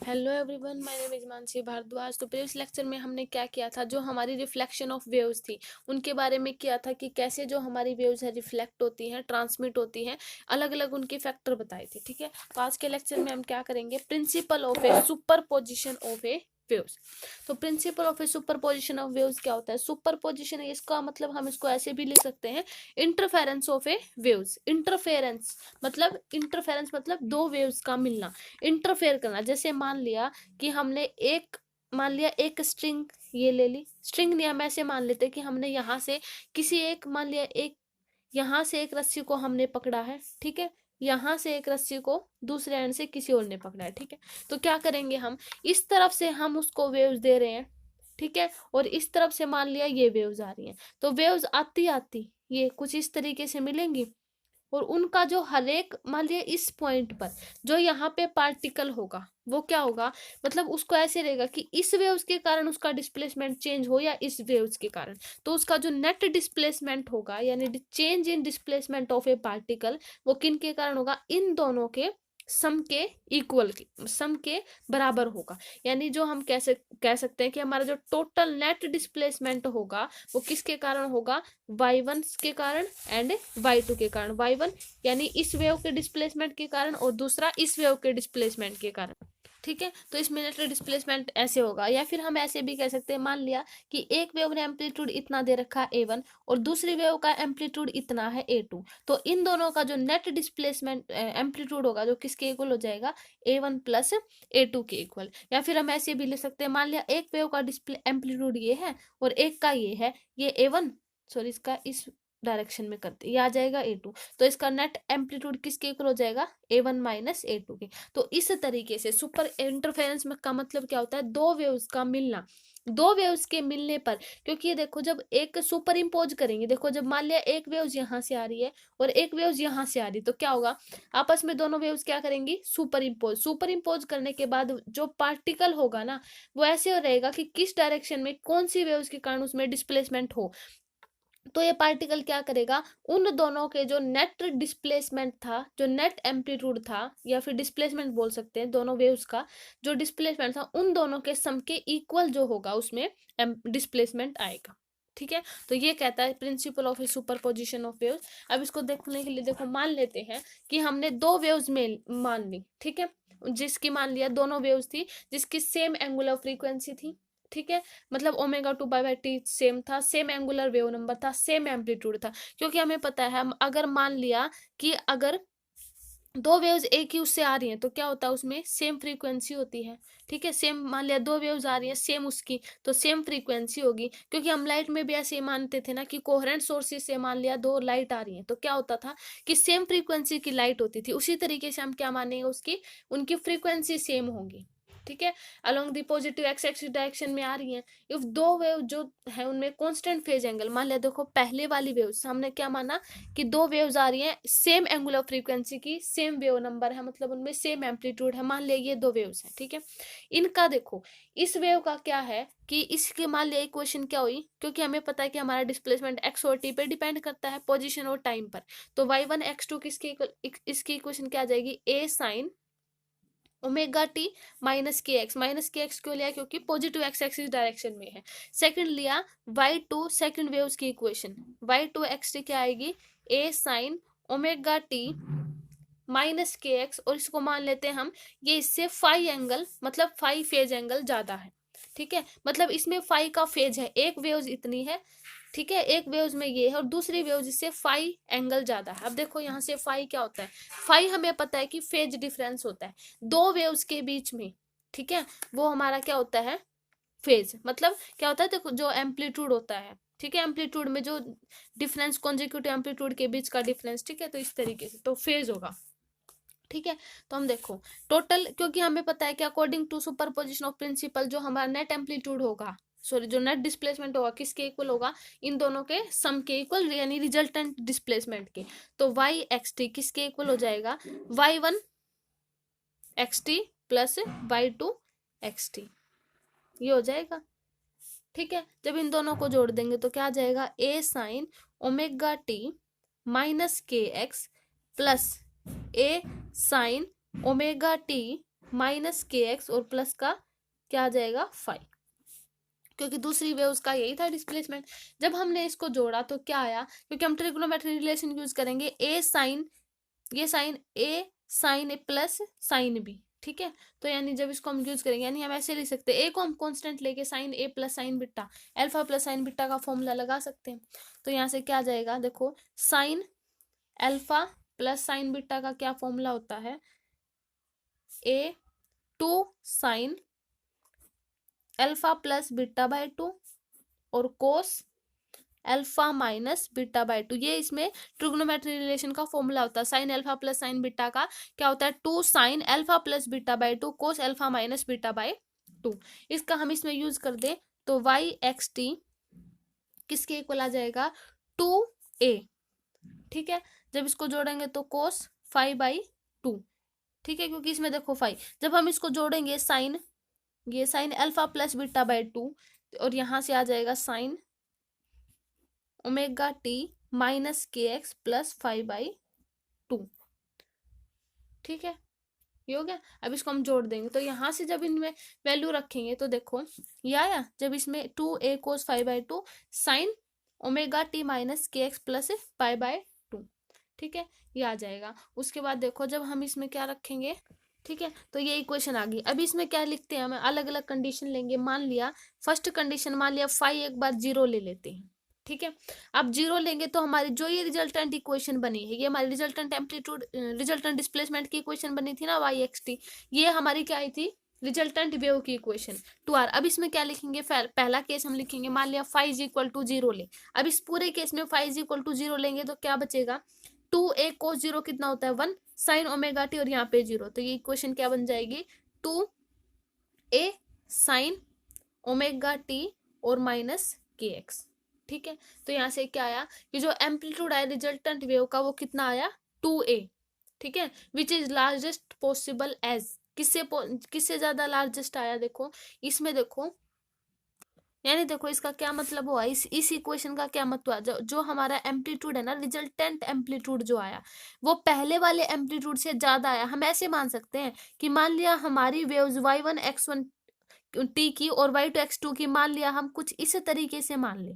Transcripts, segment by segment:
Hello everyone, my name is Mansi Bhardwaj. तो previous lecture में हमने क्या किया था, जो हमारी रिफ्लेक्शन ऑफ वेव्स थी उनके बारे में किया था कि कैसे जो हमारी वेव्स है रिफ्लेक्ट होती हैं, ट्रांसमिट होती हैं, अलग अलग उनके फैक्टर बताए थे। ठीक है, तो आज के लेक्चर में हम क्या करेंगे, principle of a superposition of a waves. तो principle of a superposition of waves क्या होता है? सुपरपोजिशन है, इसका मतलब हम इसको ऐसे भी लिख सकते हैं, interference of a waves. Interference मतलब दो वेव्स का मिलना, इंटरफेयर करना। जैसे मान लिया कि हमने एक स्ट्रिंग ये ले ली, स्ट्रिंग नहीं, हम ऐसे मान लेते कि हमने यहाँ से किसी एक, मान लिया एक यहाँ से एक रस्सी को हमने पकड़ा है, ठीक है, यहाँ से एक रस्सी को दूसरे एंड से किसी और ने पकड़ा है, ठीक है। तो क्या करेंगे, हम इस तरफ से हम उसको वेव्स दे रहे हैं, ठीक है, और इस तरफ से मान लिया ये वेव्स आ रही हैं। तो वेव्स आती आती ये कुछ इस तरीके से मिलेंगी, और उनका जो हर एक, मान लिया इस पॉइंट पर जो यहाँ पे पार्टिकल होगा वो क्या होगा, मतलब उसको ऐसे रहेगा कि इस वेव्स के कारण उसका डिस्प्लेसमेंट चेंज हो या इस वेव्स के कारण, तो उसका जो नेट डिस्प्लेसमेंट होगा यानी change in displacement of A particle, वो किन के कारण होगा, इन दोनों के सम के इक्वल, सम के बराबर होगा। यानी जो हम कह सकते हैं कि हमारा जो टोटल नेट डिस्प्लेसमेंट होगा वो किसके कारण होगा, y1 के कारण एंड y2 के कारण। y1 यानी इस वेव के डिस्प्लेसमेंट के कारण और दूसरा इस वेव के डिस्प्लेसमेंट के कारण, ठीक है। तो इसमें नेट डिस्प्लेसमेंट ऐसे होगा, या फिर हम ऐसे भी कह सकते हैं, मान लिया कि एक वेव ने एम्पलीट्यूड इतना दे रखा है a1 और दूसरी वेव का एम्पलीट्यूड इतना है a2, तो इन दोनों का जो नेट डिस्प्लेसमेंट एम्पलीट्यूड होगा जो किसके इक्वल हो जाएगा, a1 प्लस a2 के इक्वल। या फिर हम ऐसे भी ले सकते हैं, मान लिया एक वेव का डिस्प्ले एम्पलीट्यूड ये है और एक का ये है, ये a1, सॉरी इसका इस डायरेक्शन में करते, ये आ जाएगा a2, तो इसका नेट एम्पलीट्यूड किसके इक्वल हो जाएगा, a1 माइनस a2 के। तो इस तरीके से सुपर इंटरफेरेंस में का मतलब क्या होता है, दो वेव्स का मिलना, दो वेव्स के मिलने पर, क्योंकि ये देखो जब एक सुपर इम्पोज करेंगे, देखो जब मान लिया एक वेव्स यहाँ से आ रही है और एक वेव्स यहाँ से आ रही है, तो क्या होगा, आपस में दोनों वेव्स क्या करेंगी, सुपर इम्पोज करने के बाद जो पार्टिकल होगा ना, वो ऐसे रहेगा कि किस डायरेक्शन में कौन सी वेव्स के कारण उसमें डिस्प्लेसमेंट हो, तो ये पार्टिकल क्या करेगा, उन दोनों के जो नेट डिस्प्लेसमेंट था, जो नेट एम्पलीट्यूड था, या फिर डिस्प्लेसमेंट बोल सकते हैं, दोनों वेव्स का जो डिस्प्लेसमेंट था उन दोनों के सम के इक्वल जो होगा उसमें डिस्प्लेसमेंट आएगा, ठीक है। तो ये कहता है principle of superposition of waves. अब इसको देखने के लिए देखो, मान लेते हैं कि हमने दो वेव्स में मान ली, ठीक है, जिसकी मान लिया दोनों वेव्स थी जिसकी सेम एंगुलर फ्रीक्वेंसी थी, ठीक है, मतलब ओमेगा 2 बाई टी सेम था, सेम एंगुलर वेव नंबर था, सेम एम्पलीट्यूड था। क्योंकि हमें पता है, हम अगर मान लिया कि अगर दो वेव्स एक ही उससे आ रही हैं तो क्या होता है, उसमें सेम फ्रीक्वेंसी होती है, ठीक है। सेम मान लिया दो वेव्स आ रही हैं सेम उसकी, तो सेम फ्रीक्वेंसी होगी। क्योंकि हम लाइट में भी ऐसे ही मानते थे ना कि कोहेरेंट सोर्सेज से मान लिया दो लाइट आ रही हैं तो क्या होता था कि सेम फ्रीक्वेंसी की लाइट होती थी। उसी तरीके से हम क्या मानेंगे, उसकी उनकी फ्रीक्वेंसी सेम होंगी, ठीक है, along the positive x axis direction में आ रही हैं। इफ दो वेव जो है उनमें कांस्टेंट फेज एंगल, मान लिया देखो पहले वाली वेव्स हमने क्या माना कि दो वेव्स आ रही हैं सेम एंगुलर फ्रीक्वेंसी की, सेम वेव नंबर है, मतलब उनमें सेम एम्पलीट्यूड है, मान लिया ये दो वेव्स हैं, ठीक है। इनका देखो, इस वेव का क्या है कि इसके मान लिया इक्वेशन क्या हुई, क्योंकि हमें पता है कि हमारा डिस्प्लेसमेंट एक्स और टी पे डिपेंड करता है, पोजीशन और टाइम पर। तो y1 x2 किसके इसकी इक्वेशन क्या आ जाएगी, a sine omega t minus k x क्यों लिया, क्योंकि पॉजिटिव एक्स एक्सिस डायरेक्शन में है। सेकंड लिया y2, सेकंड वेव्स की इक्वेशन, y2 xt क्या आएगी, a sine omega t minus k x, और इसको मान लेते हैं हम ये इससे फाई एंगल, मतलब फाई फेज एंगल ज्यादा है, ठीक है, मतलब इसमें फाई का फेज है, एक वेव्स इतनी है, ठीक है, एक वेव्स में ये है और दूसरी वेव्स इससे फाई एंगल ज्यादा है। अब देखो यहाँ से फाई क्या होता है, फाई हमें पता है कि फेज डिफरेंस होता है दो वेव्स के बीच में, ठीक है, वो हमारा क्या होता है, फेज, मतलब क्या होता है, देखो जो एम्पलीट्यूड होता है, ठीक है, एम्पलीट्यूड में जो डिफरेंस कॉन्जिक्यूटिव एम्पलीट्यूड के बीच का डिफरेंस, ठीक है, तो इस तरीके से तो फेज होगा, ठीक है। तो हम देखो टोटल, क्योंकि हमें पता है कि according to superposition of principle जो हमारा नेट एम्पलीट्यूड होगा, सॉरी जो नेट डिस्प्लेसमेंट होगा किसके इक्वल होगा, इन दोनों के सम के इक्वल, यानी रिजल्टेंट डिस्प्लेसमेंट के। तो वाई एक्स टी किसके इक्वल हो जाएगा, y1 xt plus y2 xt, ये हो जाएगा, ठीक है। जब इन दोनों को जोड़ देंगे तो क्या आ जाएगा, a sine omega t minus k x plus a sine omega t minus k x और प्लस का क्या आ जाएगा फाई, क्योंकि दूसरी वेव उसका यही था डिस्प्लेसमेंट। जब हमने इसको जोड़ा तो क्या आया, क्योंकि हम ट्रिग्नोमेट्री रिलेशन यूज करेंगे, ए साइन, ये sign A sign A plus sine B, ठीक है। तो यानी जब इसको हम यूज करेंगे, यानी हम ऐसे लिख सकते हैं, ए को हम कांस्टेंट लेके sine A plus sine beta, alpha plus sine beta का फॉर्मूला लगा सकते हैं। तो यहाँ से क्या आ जाएगा, देखो sine alpha plus sine beta का क्या फॉर्मूला होता है, A two sine alpha plus beta by two और cos alpha minus beta by two. ये इसमें ट्रिग्नोमेट्री रिलेशन का फॉर्मूला होता है। Sine alpha plus sine beta का क्या होता है, two sine alpha plus beta by two cos alpha minus beta by two. इसका हम इसमें यूज कर दे तो वाई एक्स टी किसके इक्वल आ जाएगा, टू ए, ठीक है। जब इसको जोड़ेंगे तो कोस फाइव बाई टू, ठीक है, क्योंकि इसमें देखो फाइव, जब हम इसको जोड़ेंगे साइन, ये sign alpha plus beta by two, और यहां से आ जाएगा sign omega t minus k x plus five by to, ठीक है, ये हो गया। अब इसको हम जोड़ देंगे तो यहाँ से जब इनमें वैल्यू रखेंगे तो देखो ये आया, जब इसमें two A cos five by two sine omega t minus k x plus pi by two, ठीक है, ये आ जाएगा। उसके बाद देखो जब हम इसमें क्या रखेंगे, ठीक है, तो ये इक्वेशन आ गई। अभी इसमें क्या लिखते हैं, हमें अलग अलग कंडीशन लेंगे। मान लिया फर्स्ट कंडीशन, मान लिया फाइव एक बार जीरो ले लेते हैं, ठीक है। अब जीरो लेंगे तो हमारी जो ये रिजल्टेंट इक्वेशन बनी है, ये हमारी रिजल्टेंट एम्पलीट्यूड रिजल्टेंट डिस्प्लेसमेंट की इक्वेशन बनी थी ना, वाई एक्स टी, ये हमारी क्या आई थी, रिजल्टेंट वेव की इक्वेशन टू आर। अब इसमें क्या लिखेंगे, पहला केस हम लिखेंगे, मान लिया five is equal to zero ले। अब इस पूरे केस में five is equal to zero लेंगे तो क्या बचेगा, टू ए कोस जीरो कितना होता है, वन साइन ओमेगा टी, और यहाँ पे जीरो, तो ये इक्वेशन क्या बन जाएगी, two A sine omega t और माइनस के एक्स, ठीक है। तो यहाँ से क्या आया कि जो एम्पलीट्यूड आया रिजल्टेंट वेव का वो कितना आया, टू ए, ठीक है, which is largest possible as, किससे ज्यादा लार्जेस्ट आया, देखो इसमें देखो, यानी देखो इसका क्या मतलब हुआ, इस इक्वेशन का क्या मतलब हुआ, जो हमारा एम्पलीट्यूड है ना, रिजल्टेंट एम्पलीट्यूड जो आया वो पहले वाले एम्पलीट्यूड से ज्यादा आया। हम ऐसे मान सकते हैं कि मान लिया हमारी waves y one x one t की और वाई टू एक्स टू की, मान लिया हम कुछ इस तरीके से मान ले,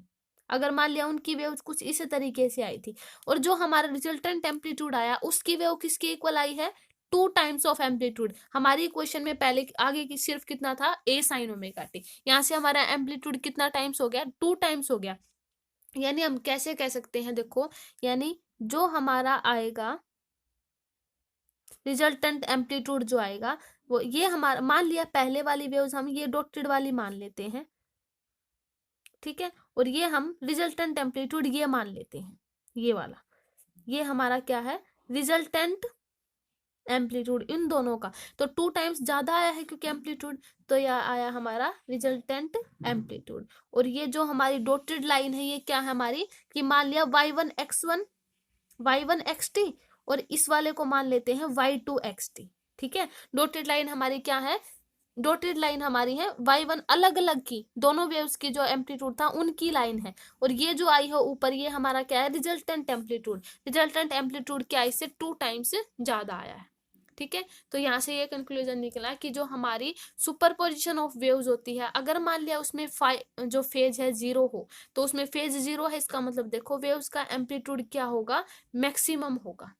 अगर मान लिया उनकी वेव कुछ इस तरीके से आई थी, और जो हमारा रिजल्टेंट एम्पलीट्यूड आया उसकी वेव किसके इक्वल आई है, टू टाइम्स ऑफ एम्पलीट्यूड। हमारी इक्वेशन में पहले आगे की सिर्फ कितना था, ए साइन ओमेगा टी, यहाँ से हमारा एम्पलीट्यूड कितना टाइम्स हो गया, टू टाइम्स हो गया। यानी हम कैसे कह सकते हैं, देखो यानी जो हमारा आएगा रिजल्टेंट एम्पलीट्यूड जो आएगा वो ये हमारा, मान लिया पहले वाली वेव्स हम ये डॉटेड वाली मान लेते हैं, ठीक है, और ये हम रिजल्टेंट एम्पलीट्यूड ये मान लेते हैं, ये वाला, ये हमारा क्या है, रिजल्टेंट एम्पलीट्यूड इन दोनों का, तो टू टाइम्स ज्यादा आया है क्योंकि एम्पलीट्यूड, तो यह आया हमारा रिजल्टेंट एम्पलीट्यूड। और ये जो हमारी डॉटेड लाइन है ये क्या है हमारी, कि मान लिया वाई वन एक्स टी और इस वाले को मान लेते हैं वाई टू एक्स टी, ठीक है। डॉटेड लाइन हमारी क्या है, डॉटेड लाइन हमारी है वाई वन अलग अलग की, दोनों वेव्स की जो एम्पलीट्यूड था उनकी लाइन है, और ये जो आई है ऊपर ये हमारा क्या है, रिजल्टेंट एम्पलीट्यूड। रिजल्टेंट एम्पलीट्यूड क्या इससे टू टाइम्स ज्यादा आया है, ठीक है। तो यहाँ से ये कंक्लूजन निकला कि जो हमारी सुपरपोजिशन ऑफ वेव्स होती है, अगर मान लिया उसमें जो फेज है जीरो हो, तो उसमें फेज जीरो है, इसका मतलब देखो वेव्स का एम्पलीट्यूड क्या होगा, मैक्सिमम होगा,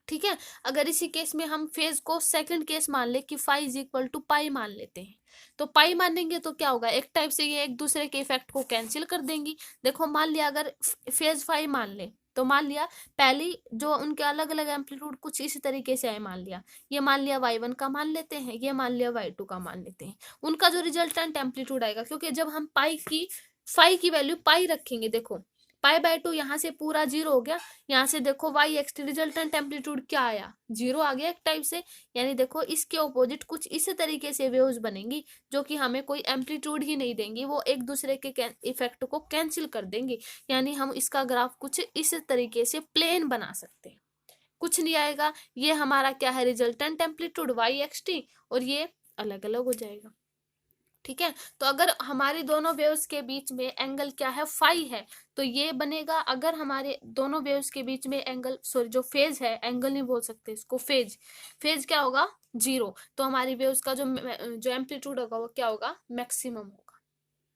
ठीक है। अगर इसी केस में हम फेज को सेकंड केस मान ले कि फाई इज इक्वल टू पाई मान लेते हैं, तो पाई मानेंगे तो क्या होगा, एक टाइप से ये एक दूसरे के इफेक्ट को कैंसिल कर देंगी। देखो मान लिया अगर फेज फाई मान ले, तो मान लिया पहली जो उनके अलग अलग एम्पलीट्यूड कुछ इसी तरीके से आए, मान लिया ये, मान लिया वाई वन का मान लेते हैं, ये मान लिया वाई टू का मान लेते हैं, उनका जो रिजल्टेंट एम्पलीट्यूड आएगा, क्योंकि जब हम फाई की वैल्यू पाई रखेंगे, देखो पाई बाय टू यहाँ से पूरा जीरो हो गया, यहाँ से देखो y x t resultant amplitude क्या आया, जीरो आ गया एक टाइप से। यानी देखो इसके ऑपोजिट कुछ इस तरीके से वेव्स बनेंगी जो कि हमें कोई एम्पलीट्यूड ही नहीं देंगी, वो एक दूसरे के इफेक्ट को कैंसिल कर देंगी। यानी हम इसका ग्राफ कुछ इस तरीके से प्लेन बना सकते हैं, कुछ नहीं आएगा, ये हमारा क्या है, resultant amplitude y x t, और ये अलग अलग हो जाएगा, ठीक है। तो अगर हमारी दोनों वेव्स के बीच में एंगल क्या है, फाई है, तो ये बनेगा। अगर हमारे दोनों वेव्स के बीच में एंगल, सॉरी जो फेज है, एंगल नहीं बोल सकते इसको, फेज, फेज क्या होगा, 0, तो हमारी वेव्स का जो एम्पलीट्यूड होगा वो क्या होगा, मैक्सिमम होगा।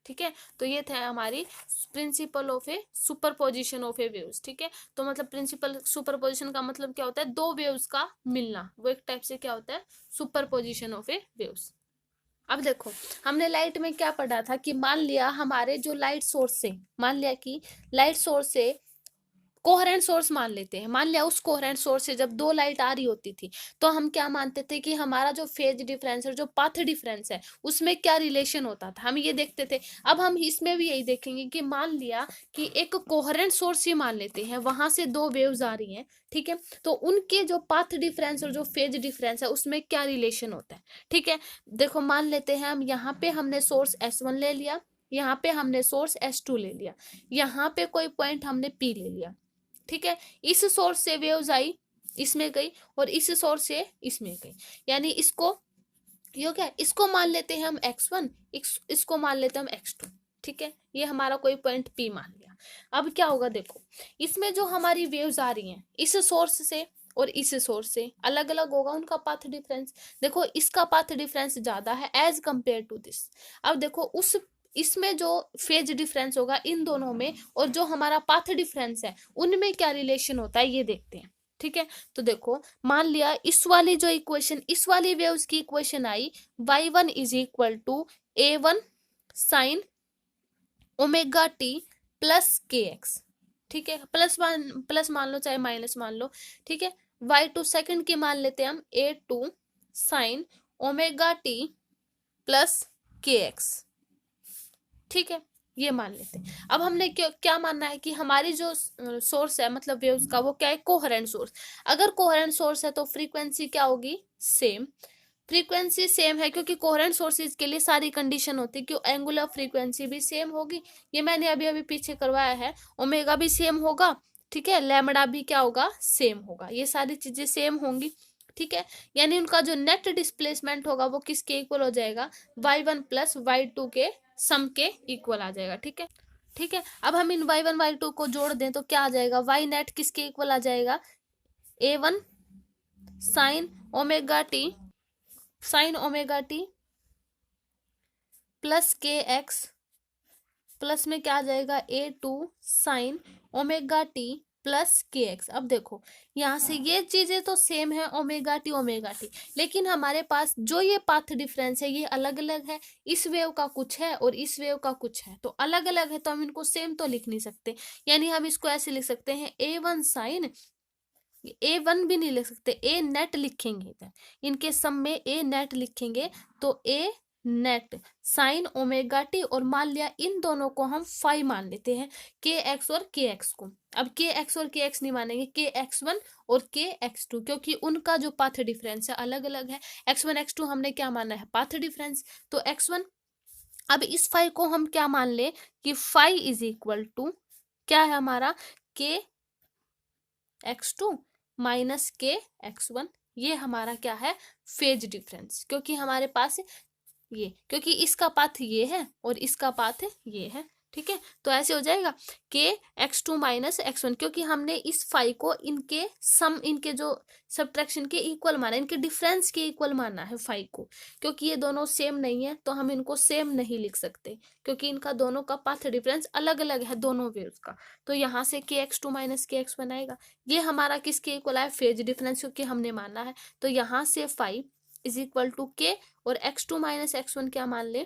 ठीक है। तो ये थे हमारी principal of a superposition of a waves. ठीक है। तो मतलब प्रिंसिपल सुपरपोजिशन का मतलब क्या होता है, दो वेव्स का मिलना, वो एक टाइप से क्या होता है, सुपरपोजिशन ऑफ ए वेव्स। अब देखो, हमने लाइट में क्या पढ़ा था कि मान लिया हमारे जो लाइट सोर्स से, मान लिया कि लाइट सोर्स से कोहेरेंट सोर्स मान लेते हैं, मान लिया उस कोहेरेंट सोर्स से जब दो लाइट आ रही होती थी, तो हम क्या मानते थे कि हमारा जो फेज डिफरेंस और जो पाथ डिफरेंस है उसमें क्या रिलेशन होता था, हम ये देखते थे। अब हम इसमें भी यही देखेंगे कि मान लिया कि एक कोहेरेंट सोर्स ही मान लेते हैं, वहां से दो वेव्स आ रही हैं, ठीक है, तो उनके जो पाथ डिफरेंस और जो फेज डिफरेंस है उसमें क्या रिलेशन होता है। ठीक है। देखो मान लेते हैं हम, यहाँ पे हमने सोर्स S1 ले लिया, यहाँ पे हमने सोर्स S2 ले लिया, यहाँ पे कोई पॉइंट हमने P ले लिया। ठीक है। इस सोर्स से वेव्स आई, इसमें गई, और इस सोर्स से इसमें गई, यानी इसको, ये क्या है, इसको मान लेते हैं हम x1, इसको मान लेते हैं हम x2। ठीक है। ये हमारा कोई पॉइंट P मान लिया। अब क्या होगा, देखो इसमें जो हमारी वेव्स आ रही हैं इस सोर्स से और इस सोर्स से, अलग अलग होगा उनका पाथ डिफरेंस। देखो इसका पाथ डिफरेंस ज्यादा है एज कंपेयर टू दिस। अब देखो उस, इसमें जो फेज डिफरेंस होगा इन दोनों में, और जो हमारा पाथ डिफरेंस है उनमें क्या रिलेशन होता है ये देखते हैं। ठीक है। तो देखो मान लिया इस वाली जो इक्वेशन, इस वाली वेव्स की इक्वेशन आई, y1 is equal to a1 sine omega t plus k x. ठीक है। प्लस मान लो चाहे माइनस मान लो। ठीक है। y2 सेकंड की मान लेते हैं हम a2 sign omega t plus k x. ठीक है। ये मान लेते हैं। अब हमने क्या मानना है कि हमारी जो सोर्स है मतलब वेव्स का, वो क्या है, कोहेरेंट सोर्स। अगर कोहेरेंट सोर्स है तो फ्रीक्वेंसी क्या होगी, सेम। फ्रीक्वेंसी सेम है क्योंकि कोहेरेंट सोर्सेज के लिए सारी कंडीशन होती है कि एंगुलर फ्रीक्वेंसी भी सेम होगी, ये मैंने अभी अभी पीछे करवाया है, ओमेगा भी सेम होगा, ठीक है, लैम्डा भी क्या होगा, सेम होगा, ये सारी चीजें सेम होंगी। ठीक है। यानी उनका जो नेट डिस्प्लेसमेंट होगा वो किसके इक्वल हो जाएगा, y1 प्लस y2 के सम के इक्वल आ जाएगा। ठीक है। ठीक है। अब हम इन y1 y2 को जोड़ दें तो क्या आ जाएगा, y नेट किसके इक्वल आ जाएगा, a1 sine omega T, sign omega t plus k x, plus में क्या आ जाएगा, a2 sign omega t plus k x. अब देखो यहाँ से ये चीजें तो सेम है, ओमेगा टी, लेकिन हमारे पास जो ये पाथ डिफरेंस है ये अलग अलग है, इस वेव का कुछ है और इस वेव का कुछ है, तो अलग अलग है, तो हम इनको सेम तो लिख नहीं सकते। यानी हम इसको ऐसे लिख सकते हैं a1 साइन, a1 भी नहीं लिख सकते, a नेट लिखेंगे इधर, इनके सम में a नेट लिखेंगे, तो a net sign omega t, और मान लिया इन दोनों को हम फाई मान लेते हैं, के एक्स और के एक्स को। अब के एक्स और के एक्स नहीं मानेंगे, के x1 और के x2, क्योंकि उनका जो पाथ डिफरेंस है अलग अलग है। x1 x2 हमने क्या माना है, पाथ डिफरेंस, तो x1, अब इस फाई को हम क्या मान ले कि फाई इज इक्वल टू क्या है हमारा, के x2 माइनस के x1, ये हमारा क्या है, फेज डिफरेंस, क्योंकि हमारे पास ये, क्योंकि इसका पाथ ये है और इसका पाथ ये है। ठीक है। तो ऐसे हो जाएगा के x2 माइनस x1, क्योंकि हमने इस फाई को इनके सम, इनके जो सब्ट्रैक्शन के इक्वल माना, इनके डिफरेंस के इक्वल माना है फाई को, क्योंकि ये दोनों सेम नहीं है तो हम इनको सेम नहीं लिख सकते, क्योंकि इनका दोनों का पाथ डिफरेंस अलग अलग है दोनों वेव्स का। तो यहाँ से के x2 माइनस के x1 आएगा, ये हमारा किसके इक्वल है, फेज डिफरेंस, क्योंकि हमने माना है। तो यहाँ से फाई इज इक्वल टू के, और x2 माइनस x1 क्या मान ले,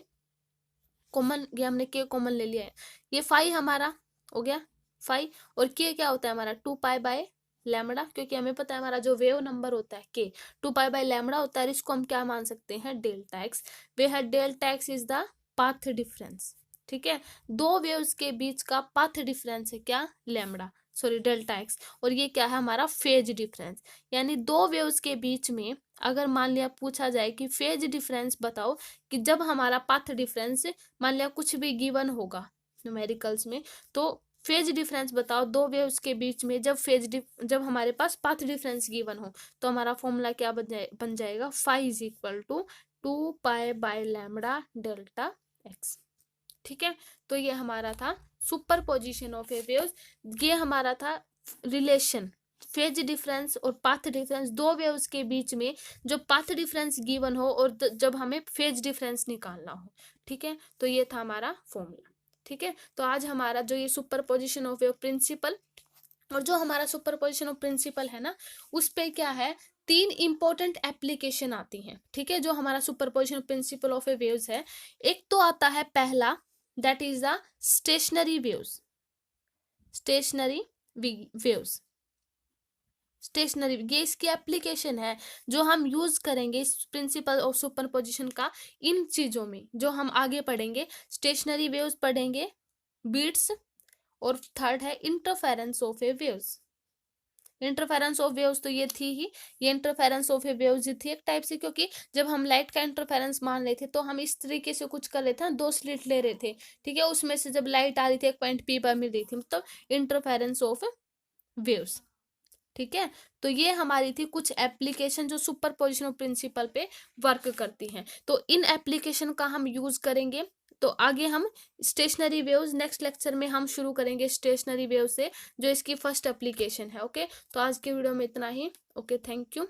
कॉमन, ये हमने के कॉमन ले लिया है, ये फाई हमारा हो गया फाई, और के क्या होता है हमारा 2 पाई बाय लैम्डा, क्योंकि हमें पता है हमारा जो वेव नंबर होता है के 2 पाई बाय लैम्डा होता है, इसको हम क्या मान सकते हैं, डेल्टा एक्स, वे है delta x is the path difference. ठीक है। दो वेव्स के बीच का पाथ डिफरेंस है क्या, लैम्डा, सॉरी डेल्टा एक्स, और ये क्या है हमारा फेज डिफरेंस। यानी दो वेव्स के बीच में अगर मान लिया पूछा जाए कि फेज डिफरेंस बताओ, कि जब हमारा पाथ डिफरेंस, मान लिया कुछ भी गिवन होगा न्यूमेरिकल्स में, तो फेज डिफरेंस बताओ दो वेव्स के बीच में, जब हमारे पास पाथ डिफरेंस गिवन हो, तो हमारा फॉर्मूला क्या बन जाएगा, phi is equal to 2π/λ∆x। ठीक है, तो ये हमारा था super position of a waves. ये हमारा था रिलेशन फेज डिफरेंस और पाथ डिफरेंस, दो वेव्स के बीच में जो पाथ डिफरेंस गिवन हो और जब हमें फेज डिफरेंस निकालना हो। ठीक है, तो ये था हमारा फॉर्मूला। ठीक है, तो आज हमारा जो ये superposition of wave principle और जो हमारा सुपर पोजिशन ऑफ प्रिंसिपल है ना, उस पे क्या है, 3 इंपॉर्टेंट एप्लीकेशन आती हैं। ठीक है, जो हमारा superposition of principle of a waves है, एक तो आता है पहला, that is the stationary waves. Stationary waves, stationary, ये इसकी एप्लीकेशन है जो हम यूज करेंगे इस प्रिंसिपल ऑफ सुपरपोजिशन का इन चीजों में जो हम आगे पढ़ेंगे। स्टेशनरी वेव्स पढ़ेंगे, बीट्स, और थर्ड है interference of a waves. Interference of waves तो ये थी ही, ये इंटरफेरेंस ऑफ ए वेव्स थी एक टाइप से, क्योंकि जब हम लाइट का इंटरफेरेंस मान रहे थे तो हम इस तरीके से कुछ कर रहे थे ना, 2 स्लिट ले रहे थे। ठीक है, उसमें से जब लाइट आ रही थी एक पॉइंट पी पर मिल रही थी, मतलब इंटरफेरेंस ऑफ वेव्स। ठीक है, तो ये हमारी थी कुछ एप्लीकेशन जो सुपर पोजिशन ऑफ प्रिंसिपल पे वर्क करती हैं। तो इन एप्लीकेशन का हम यूज करेंगे। तो आगे हम स्टेशनरी वेव्स, नेक्स्ट लेक्चर में हम शुरू करेंगे स्टेशनरी वेव से, जो इसकी फर्स्ट एप्लीकेशन है। ओके, तो आज के वीडियो में इतना ही। Okay, thank you.